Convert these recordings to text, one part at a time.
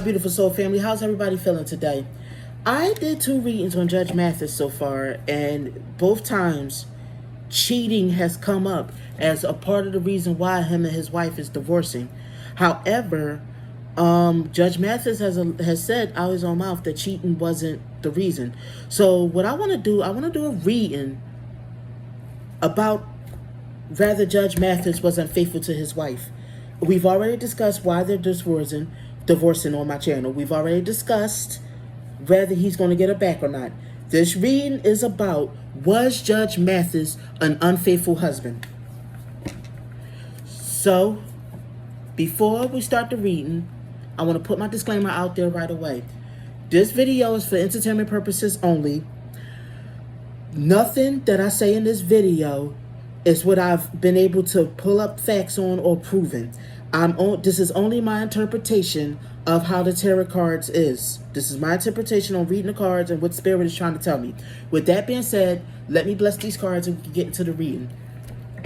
beautiful soul family. How's everybody feeling today? I did 2 readings on Judge Mathis so far, and both times cheating has come up as a part of the reason why him and his wife is divorcing. However, Judge Mathis has said out his own mouth that cheating wasn't the reason. So what I want to do a reading about whether Judge Mathis was unfaithful to his wife. We've already discussed why they're divorcing on my channel. We've already discussed whether he's going to get her back or not. This reading is about, was Judge Mathis an unfaithful husband? So, before we start the reading, I want to put my disclaimer out there right away. This video is for entertainment purposes only. Nothing that I say in this video is what I've been able to pull up facts on or proven. This is only my interpretation of how the tarot cards is. This is my interpretation on reading the cards and what Spirit is trying to tell me. With that being said, let me bless these cards and we can get into the reading.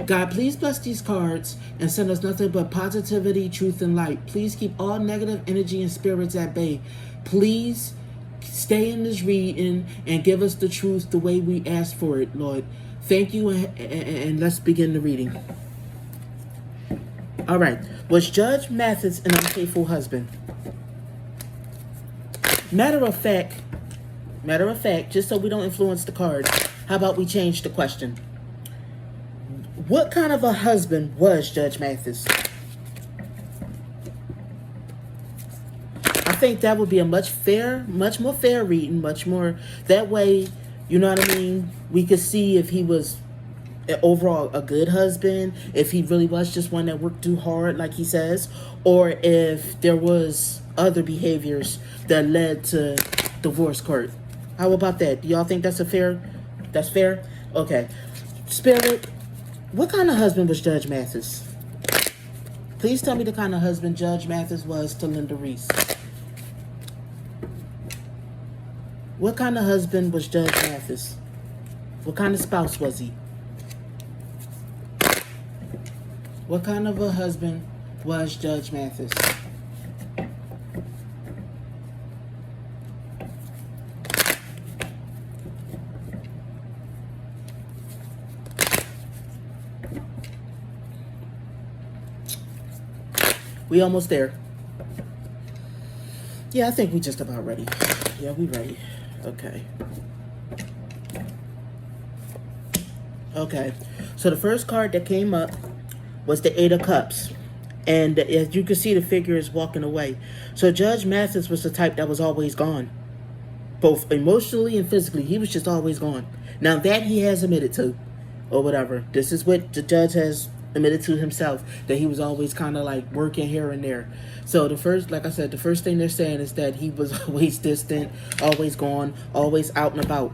God, please bless these cards and send us nothing but positivity, truth, and light. Please keep all negative energy and spirits at bay. Please stay in this reading and give us the truth the way we ask for it, Lord. Thank you, and let's begin the reading. All right. Was Judge Mathis an unfaithful husband? Matter of fact, just so we don't influence the cards, how about we change the question? What kind of a husband was Judge Mathis? I think that would be a much more fair reading, much more, that way, you know what I mean? We could see if he was overall a good husband, if he really was just one that worked too hard, like he says, or if there was other behaviors that led to divorce court. How about that? Do y'all think that's fair? Okay. Spirit, what kind of husband was Judge Mathis? Please tell me the kind of husband Judge Mathis was to Linda Reese. What kind of husband was Judge Mathis? What kind of spouse was he? What kind of a husband was Judge Mathis? We almost there. Yeah, I think we just about ready. Yeah, we ready. Okay, so the first card that came up was the 8 of Cups. And as you can see, the figure is walking away. So Judge Mathis was the type that was always gone. Both emotionally and physically. He was just always gone. Now that he has admitted to, or whatever. This is what the judge has admitted to himself, that he was always kind of like working here and there. So the first, like I said, the first thing they're saying is that he was always distant, always gone, always out and about.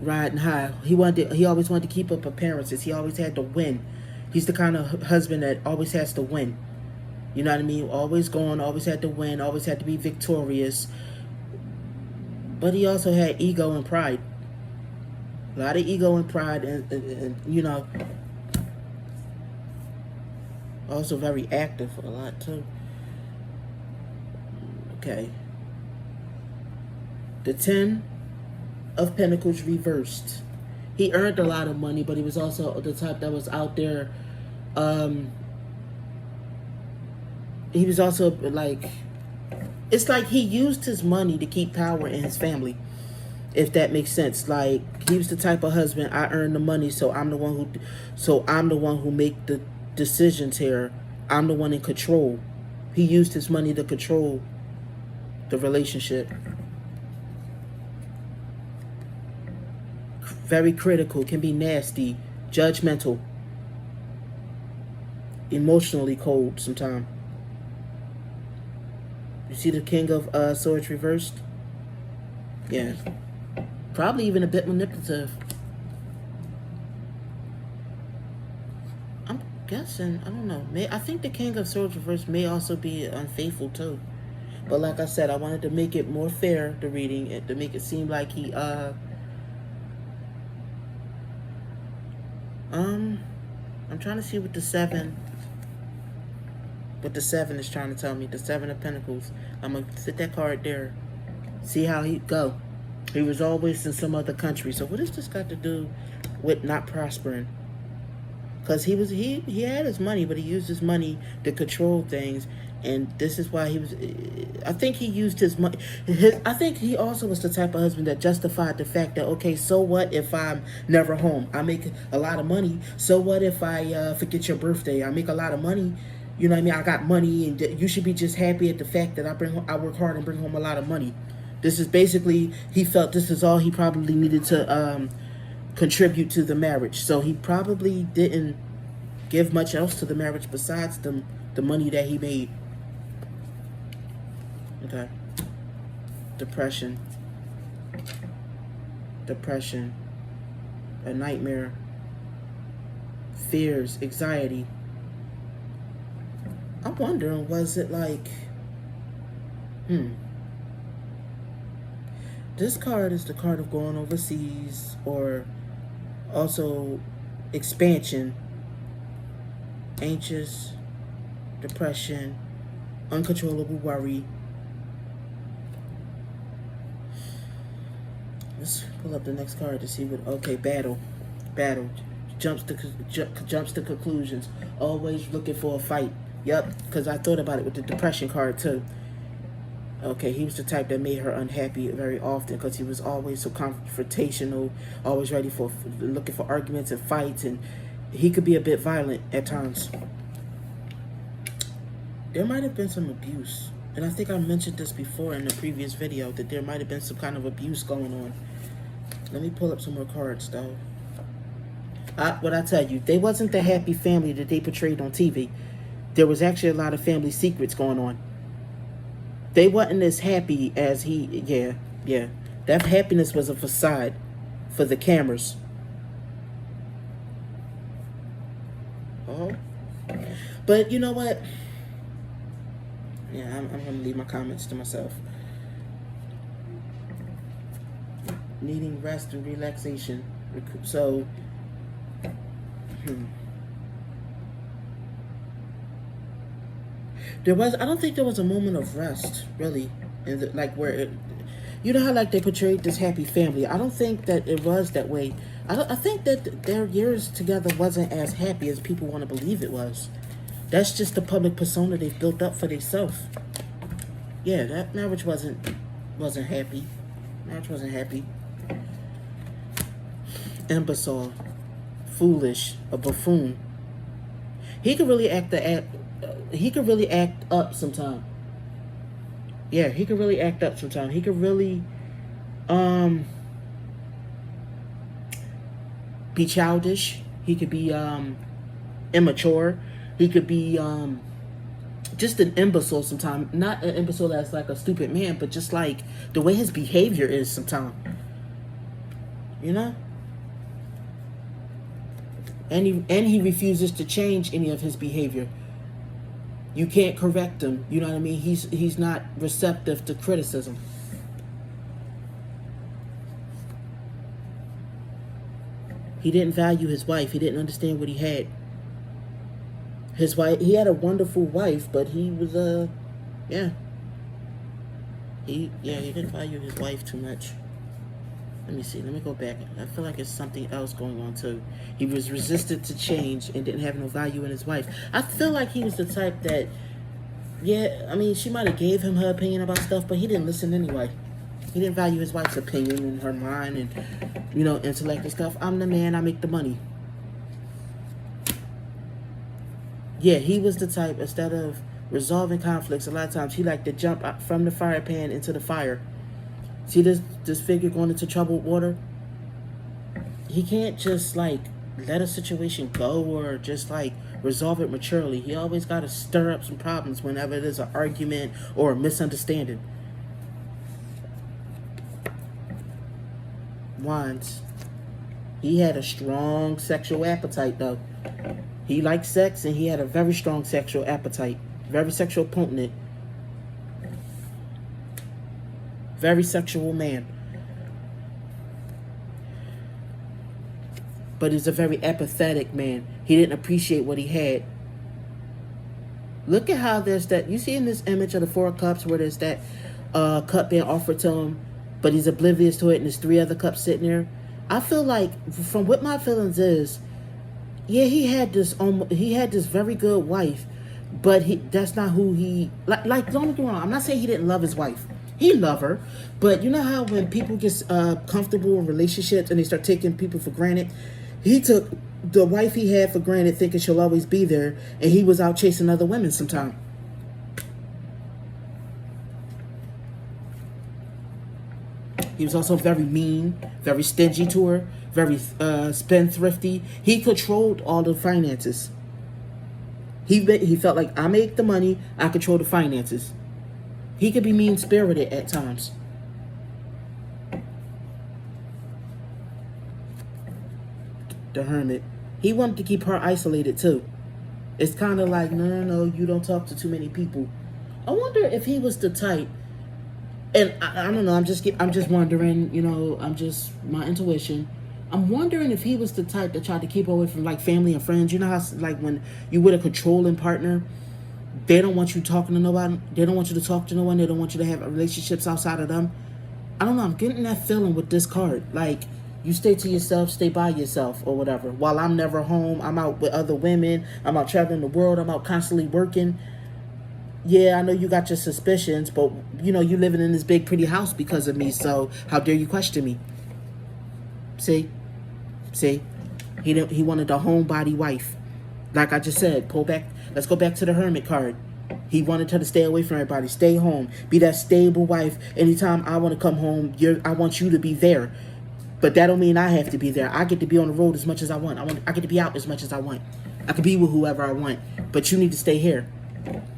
Riding high. He always wanted to keep up appearances. He always had to win. He's the kind of husband that always has to win. You know what I mean? Always going, always had to win, always had to be victorious. But he also had ego and pride. A lot of ego and pride, and you know, also very active a lot too. Okay. The 10 of Pentacles reversed. He earned a lot of money, but he was also the type that was out there. He was also like, it's like he used his money to keep power in his family, if that makes sense. Like, he was the type of husband, I earn the money, so I'm the one who make the decisions here. I'm the one in control. He used his money to control the relationship. Very critical, can be nasty, judgmental, emotionally cold sometimes. You see the King of Swords reversed? Yeah. Probably even a bit manipulative. I'm guessing, I don't know. I think the King of Swords reversed may also be unfaithful too. But like I said, I wanted to make it more fair, the reading, to make it seem like he, I'm trying to see what the seven is trying to tell me. The Seven of Pentacles. I'm gonna sit that card there. See how he go. He was always in some other country. So what has this got to do with not prospering? Because he had his money, but he used his money to control things, and this is why he was. I think he used his money. I think he also was the type of husband that justified the fact that, okay, so what if I'm never home? I make a lot of money. So what if I forget your birthday? I make a lot of money. You know what I mean? I got money, and you should be just happy at the fact that I work hard and bring home a lot of money. This is basically, he felt this is all he probably needed to contribute to the marriage. So he probably didn't give much else to the marriage besides the money that he made. Okay. Depression. A nightmare. Fears, anxiety. I'm wondering, was it like, this card is the card of going overseas, or also expansion, anxious, depression, uncontrollable worry. Let's pull up the next card to see what. Okay, battle, jumps to conclusions. Always looking for a fight. Yep, because I thought about it with the depression card too. Okay, he was the type that made her unhappy very often because he was always so confrontational, always ready for looking for arguments and fights, and he could be a bit violent at times. There might have been some abuse, and I think I mentioned this before in the previous video, that there might have been some kind of abuse going on. Let me pull up some more cards though. What I tell you, they wasn't the happy family that they portrayed on TV. There was actually a lot of family secrets going on. They wasn't as happy as yeah. That happiness was a facade for the cameras. Oh. But you know what? Yeah, I'm going to leave my comments to myself. Needing rest and relaxation. So, I don't think there was a moment of rest, really, like where it, you know how like they portrayed this happy family. I don't think that it was that way. I think that their years together wasn't as happy as people want to believe it was. That's just the public persona they've built up for themselves. Yeah, that marriage wasn't happy. Marriage wasn't happy. Imbecile, foolish, a buffoon. He could really act up sometime. Yeah, he could really act up sometime. He could really be childish. He could be immature. He could be just an imbecile sometimes. Not an imbecile that's like a stupid man, but just like the way his behavior is sometimes. You know? And he refuses to change any of his behavior. You can't correct him. You know what I mean? He's not receptive to criticism. He didn't value his wife. He didn't understand what he had. His wife, he had a wonderful wife, but he was he didn't value his wife too much. Let me see. Let me go back. I feel like it's something else going on too. He was resistant to change and didn't have no value in his wife. I feel like he was the type that, yeah, I mean, she might have gave him her opinion about stuff, but he didn't listen anyway. He didn't value his wife's opinion and her mind and, you know, intellect and stuff. I'm the man. I make the money. Yeah, he was the type, instead of resolving conflicts, a lot of times he liked to jump from the fire pan into the fire. See this figure going into troubled water? He can't just like let a situation go or just like resolve it maturely. He always got to stir up some problems whenever there's an argument or a misunderstanding. Wands. He had a strong sexual appetite though. He liked sex and he had a very strong sexual appetite. Very sexual potent. Very sexual man. but he's a very apathetic man. He didn't appreciate what he had. Look at how there's that. You see in this image of the Four of Cups where there's that cup being offered to him, but he's oblivious to it, and there's three other cups sitting there. I feel like, from what my feelings is, yeah, he had this very good wife, but that's not who he like. Don't get me wrong. I'm not saying he didn't love his wife. He loved her, but you know how when people get comfortable in relationships and they start taking people for granted, he took the wife he had for granted, thinking she'll always be there, and he was out chasing other women sometime. He was also very mean, very stingy to her, very spendthrifty. He controlled all the finances. He felt like, I make the money, I control the finances. He could be mean-spirited at times. The Hermit. He wanted to keep her isolated too. It's kind of like, no, you don't talk to too many people. I wonder if he was the type, and I don't know, I'm just wondering, I'm just, my intuition. I'm wondering if he was the type that tried to keep away from like family and friends. You know how like when you with a controlling partner, they don't want you talking to nobody. They don't want you to talk to no one. They don't want you to have relationships outside of them. I don't know. I'm getting that feeling with this card. Like, you stay to yourself, stay by yourself or whatever. While I'm never home, I'm out with other women. I'm out traveling the world. I'm out constantly working. Yeah, I know you got your suspicions, but you living in this big pretty house because of me. So how dare you question me? See, he wanted a homebody wife. Like I just said, pull back. Let's go back to the Hermit card. He wanted her to stay away from everybody, stay home, be that stable wife. Anytime I want to come home, I want you to be there. But that don't mean I have to be there. I get to be on the road as much as I want. I get to be out as much as I want. I can be with whoever I want. But you need to stay here,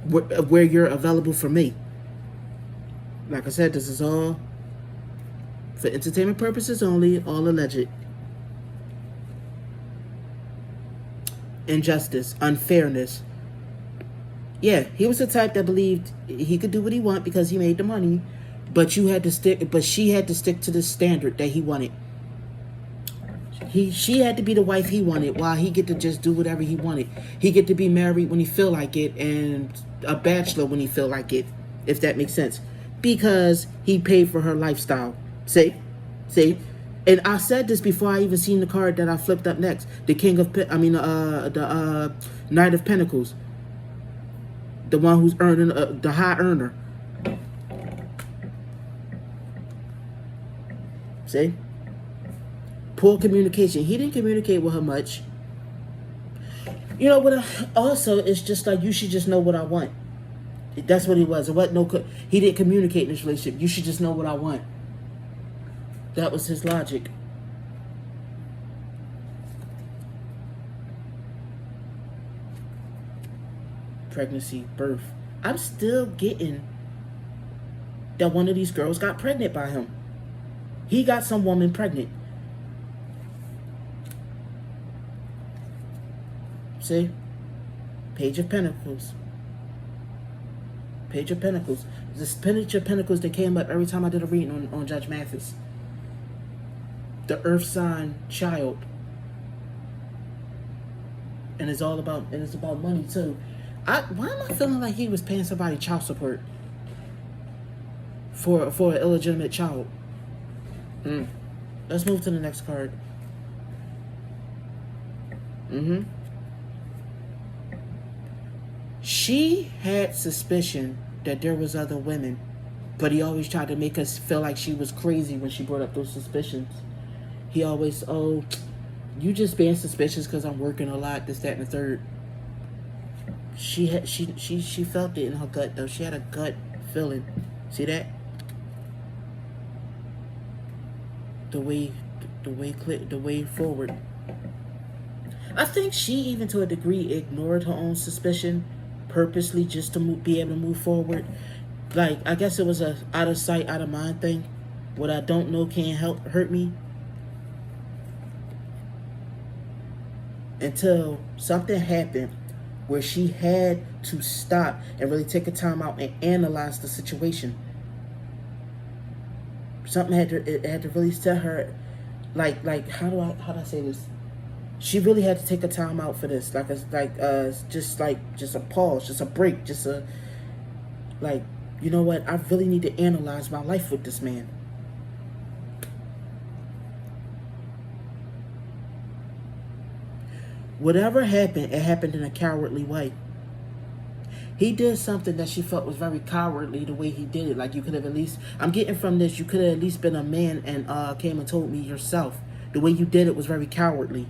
where you're available for me. Like I said, this is all for entertainment purposes only, all alleged. Injustice, unfairness. Yeah, he was the type that believed he could do what he wanted because he made the money, but she had to stick to the standard that he wanted. She had to be the wife he wanted, while he get to just do whatever he wanted. He get to be married when he feel like it and a bachelor when he feel like it, if that makes sense, because he paid for her lifestyle. See, and I said this before I even seen the card that I flipped up next, the the Knight of Pentacles, the one who's earning the high earner. See? Poor communication. He didn't communicate with her much. Also, it's just like, you should just know what I want. That's what he was. He didn't communicate in this relationship. You should just know what I want. That was his logic. Pregnancy, birth. I'm still getting that one of these girls got pregnant by him. He got some woman pregnant. See? Page of Pentacles. Page of Pentacles. This Page of Pentacles that came up every time I did a reading on Judge Mathis. The earth sign child. And it's about money too. Why am I feeling like he was paying somebody child support for an illegitimate child? Let's move to the next card. She had suspicion that there was other women, but he always tried to make us feel like she was crazy when she brought up those suspicions. He always, you just being suspicious because I'm working a lot, this, that, and the third. She felt it in her gut though. She had a gut feeling. See that? The way forward. I think she, even to a degree, ignored her own suspicion purposely just to be able to move forward. Like, I guess it was a out of sight, out of mind thing. What I don't know can't hurt me. Until something happened where she had to stop and really take a time out and analyze the situation. Something had to really set her, like how do I say this? She really had to take a time out for this, just a pause, just a break, just a like, you know what? I really need to analyze my life with this man. Whatever happened, it happened in a cowardly way. He did something that she felt was very cowardly the way he did it. Like, you could have at least, I'm getting from this, you could have at least been a man and came and told me yourself. The way you did it was very cowardly.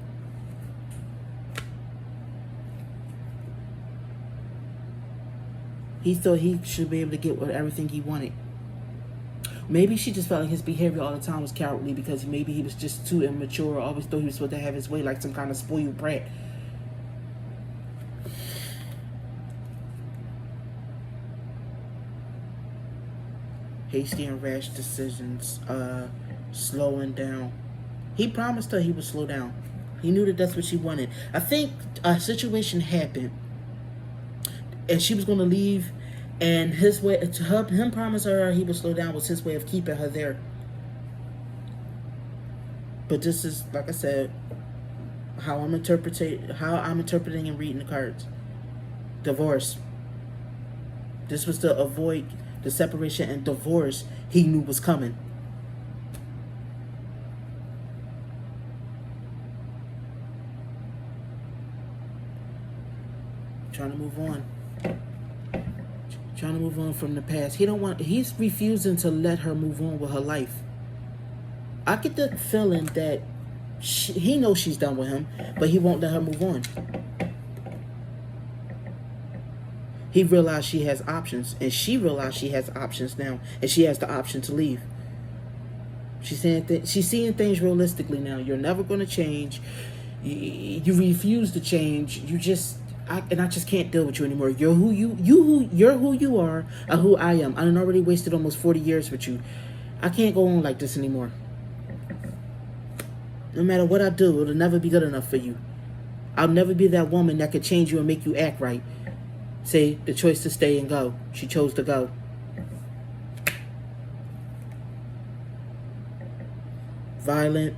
He thought he should be able to get everything he wanted. Maybe she just felt like his behavior all the time was cowardly because maybe he was just too immature, or always thought he was supposed to have his way like some kind of spoiled brat. Hasty and rash decisions, slowing down. He promised her he would slow down. He knew that that's what she wanted. I think a situation happened and she was going to leave, and his way to him promising her he would slow down was his way of keeping her there. But this is, like I said, how I'm interpreting and reading the cards. Divorce. This was to avoid the separation and divorce he knew was coming. Trying to move on. Trying to move on from the past. He's refusing to let her move on with her life. I get the feeling that he knows she's done with him, but he won't let her move on. He realized she has options, and she realized she has options now, and she has the option to leave. She's seeing things realistically now. You're never going to change. You refuse to change. I just can't deal with you anymore. You're who you are, or who I am. I already wasted almost 40 years with you. I can't go on like this anymore. No matter what I do, it'll never be good enough for you. I'll never be that woman that could change you and make you act right. Say the choice to stay and go. She chose to go. Violent.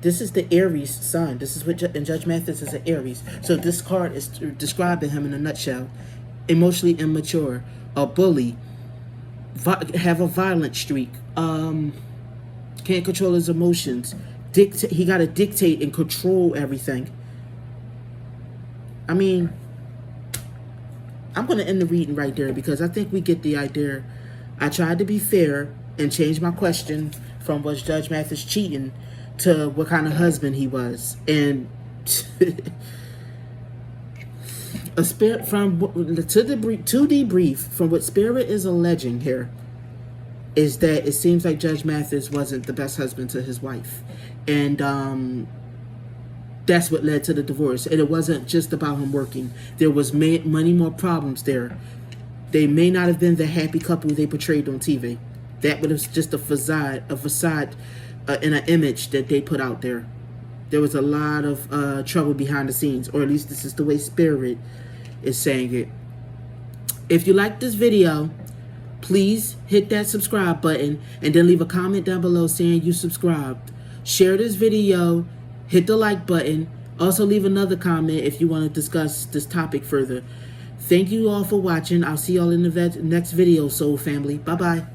This is the Aries sign. This is what and Judge Mathis is an Aries. So this card is describing him in a nutshell. Emotionally immature, a bully, have a violent streak, can't control his emotions. He got to dictate and control everything. I mean, I'm going to end the reading right there because I think we get the idea. I tried to be fair and change my question from was Judge Mathis cheating to what kind of husband he was. And a spirit to debrief from what Spirit is alleging here is that it seems like Judge Mathis wasn't the best husband to his wife. And that's what led to the divorce. And it wasn't just about him working. There was many more problems there. They may not have been the happy couple they portrayed on TV. That was just a facade and an image that they put out there. There was a lot of trouble behind the scenes, or at least this is the way Spirit is saying it. If you like this video, please hit that subscribe button and then leave a comment down below saying you subscribed. Share this video, hit the like button. Also leave another comment if you want to discuss this topic further. Thank you all for watching. I'll see y'all in the next video, Soul Family. Bye-bye.